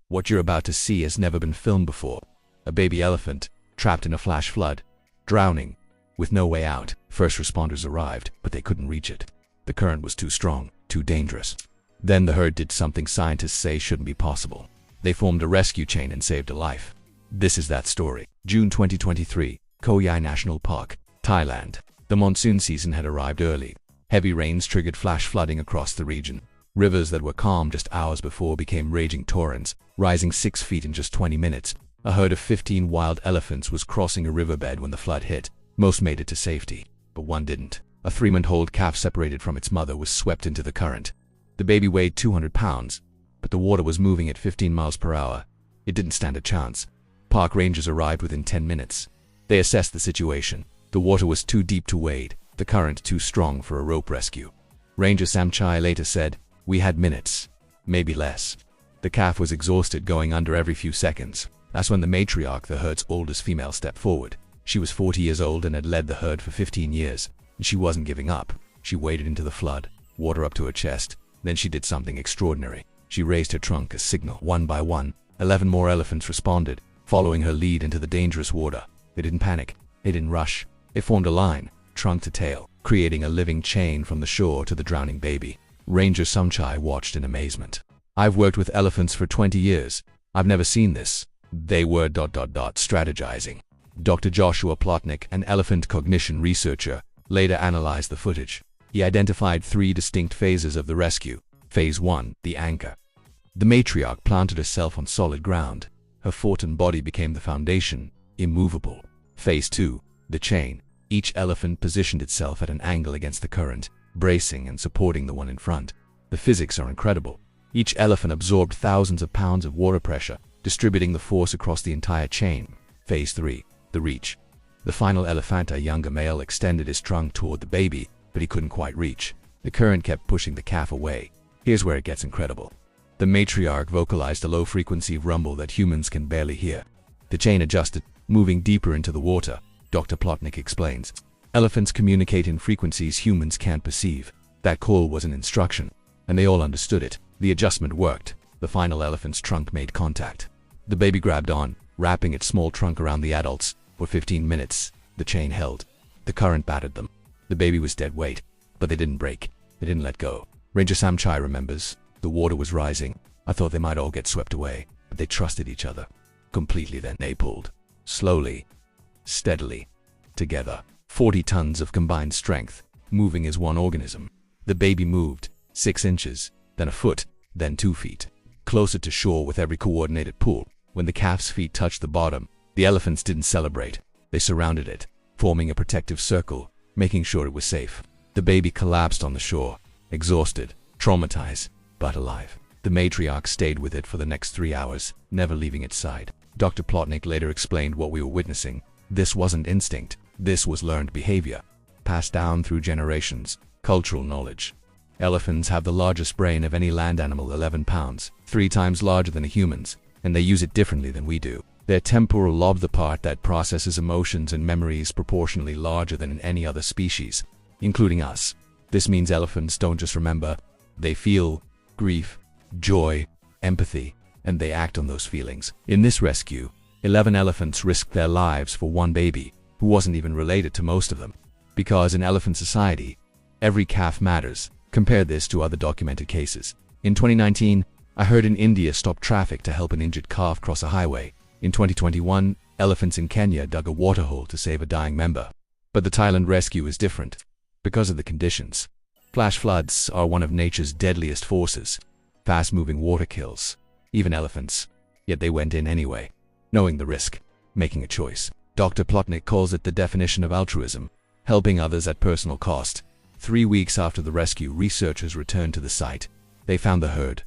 What you're about to see has never been filmed before. A baby elephant, trapped in a flash flood, drowning, with no way out. First responders arrived, but they couldn't reach it. The current was too strong, too dangerous. Then the herd did something scientists say shouldn't be possible. They formed a rescue chain and saved a life. This is that story. June 2023, Khao Yai National Park, Thailand. The monsoon season had arrived early. Heavy rains triggered flash flooding across the region. Rivers that were calm just hours before became raging torrents, rising 6 feet in just 20 minutes. A herd of 15 wild elephants was crossing a riverbed when the flood hit. Most made it to safety, but one didn't. A 3-month-old calf separated from its mother was swept into the current. The baby weighed 200 pounds, but the water was moving at 15 miles per hour. It didn't stand a chance. Park rangers arrived within 10 minutes. They assessed the situation. The water was too deep to wade, the current too strong for a rope rescue. Ranger Samchai later said, "We had minutes, maybe less." The calf was exhausted, going under every few seconds. That's when the matriarch, the herd's oldest female, stepped forward. She was 40 years old and had led the herd for 15 years. And she wasn't giving up. She waded into the flood, water up to her chest. Then she did something extraordinary. She raised her trunk, a signal. One by one, 11 more elephants responded, following her lead into the dangerous water. They didn't panic. They didn't rush. They formed a line, trunk to tail, creating a living chain from the shore to the drowning baby. Ranger Samchai watched in amazement. "I've worked with elephants for 20 years. I've never seen this." They were ... strategizing. Dr. Joshua Plotnick, an elephant cognition researcher, later analyzed the footage. He identified 3 distinct phases of the rescue. Phase 1, the anchor. The matriarch planted herself on solid ground. Her foot and body became the foundation, immovable. Phase 2, the chain. Each elephant positioned itself at an angle against the current, bracing and supporting the one in front. The physics are incredible. Each elephant absorbed thousands of pounds of water pressure, distributing the force across the entire chain. Phase 3, the reach. The final elephant, a younger male, extended his trunk toward the baby, but he couldn't quite reach. The current kept pushing the calf away. Here's where it gets incredible. The matriarch vocalized a low-frequency rumble that humans can barely hear. The chain adjusted, moving deeper into the water. Dr. Plotnick explains, "Elephants communicate in frequencies humans can't perceive. That call was an instruction, and they all understood it. The adjustment worked. The final elephant's trunk made contact. The baby grabbed on, wrapping its small trunk around the adults. For 15 minutes, the chain held. The current battered them. The baby was dead weight, but they didn't break. They didn't let go." Ranger Samchai remembers, "The water was rising. I thought they might all get swept away, but they trusted each other completely. Then they pulled, slowly, steadily, together. 40 tons of combined strength, moving as one organism. The baby moved 6 inches, then a foot, then 2 feet, closer to shore with every coordinated pull. When the calf's feet touched the bottom, the elephants didn't celebrate. They surrounded it, forming a protective circle, making sure it was safe. The baby collapsed on the shore, exhausted, traumatized, but alive. The matriarch stayed with it for the next 3 hours, never leaving its side. Dr. Plotnick later explained what we were witnessing. This wasn't instinct. This was learned behavior, passed down through generations, cultural knowledge. Elephants have the largest brain of any land animal, 11 pounds, 3 times larger than a human's, and they use it differently than we do. Their temporal lobe, the part that processes emotions and memories, proportionally larger than in any other species, including us. This means elephants don't just remember, they feel grief, joy, empathy, and they act on those feelings. In this rescue, 11 elephants risked their lives for one baby, who wasn't even related to most of them. Because in elephant society, every calf matters. Compare this to other documented cases. In 2019, a herd in India stopped traffic to help an injured calf cross a highway. In 2021, elephants in Kenya dug a waterhole to save a dying member. But the Thailand rescue is different, because of the conditions. Flash floods are one of nature's deadliest forces. Fast-moving water kills, even elephants. Yet they went in anyway, knowing the risk, making a choice. Dr. Plotnick calls it the definition of altruism, helping others at personal cost. 3 weeks after the rescue, researchers returned to the site. They found the herd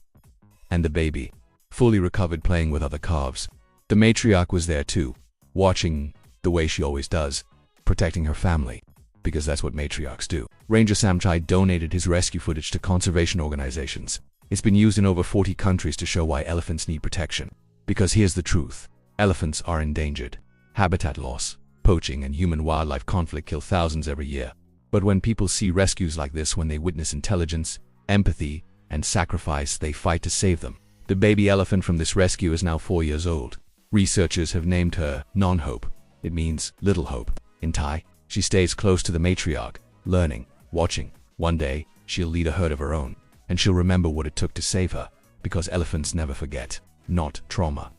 and the baby, fully recovered, playing with other calves. The matriarch was there too, watching, the way she always does, protecting her family, because that's what matriarchs do. Ranger Samchai donated his rescue footage to conservation organizations. It's been used in over 40 countries to show why elephants need protection. Because here's the truth. Elephants are endangered. Habitat loss, poaching, and human-wildlife conflict kill thousands every year. But when people see rescues like this, when they witness intelligence, empathy, and sacrifice, they fight to save them. The baby elephant from this rescue is now 4 years old. Researchers have named her Non-Hope. It means little hope in Thai. She stays close to the matriarch, learning, watching. One day, she'll lead a herd of her own, and she'll remember what it took to save her, because elephants never forget. Not trauma,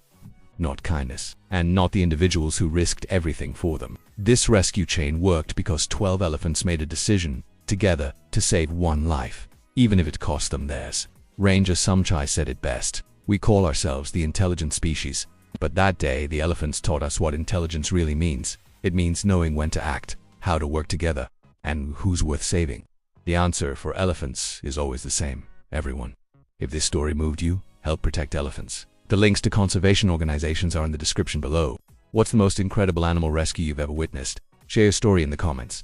not kindness, and not the individuals who risked everything for them. This rescue chain worked because 12 elephants made a decision, together, to save one life, even if it cost them theirs. Ranger Sumchai said it best: "We call ourselves the intelligent species, but that day the elephants taught us what intelligence really means. It means knowing when to act, how to work together, and who's worth saving." The answer for elephants is always the same: everyone. If this story moved you, help protect elephants. The links to conservation organizations are in the description below. What's the most incredible animal rescue you've ever witnessed? Share your story in the comments.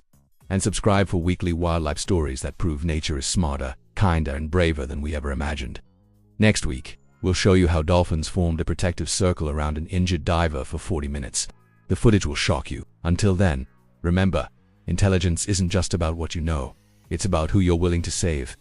And subscribe for weekly wildlife stories that prove nature is smarter, kinder, and braver than we ever imagined. Next week, we'll show you how dolphins formed a protective circle around an injured diver for 40 minutes. The footage will shock you. Until then, remember, intelligence isn't just about what you know. It's about who you're willing to save.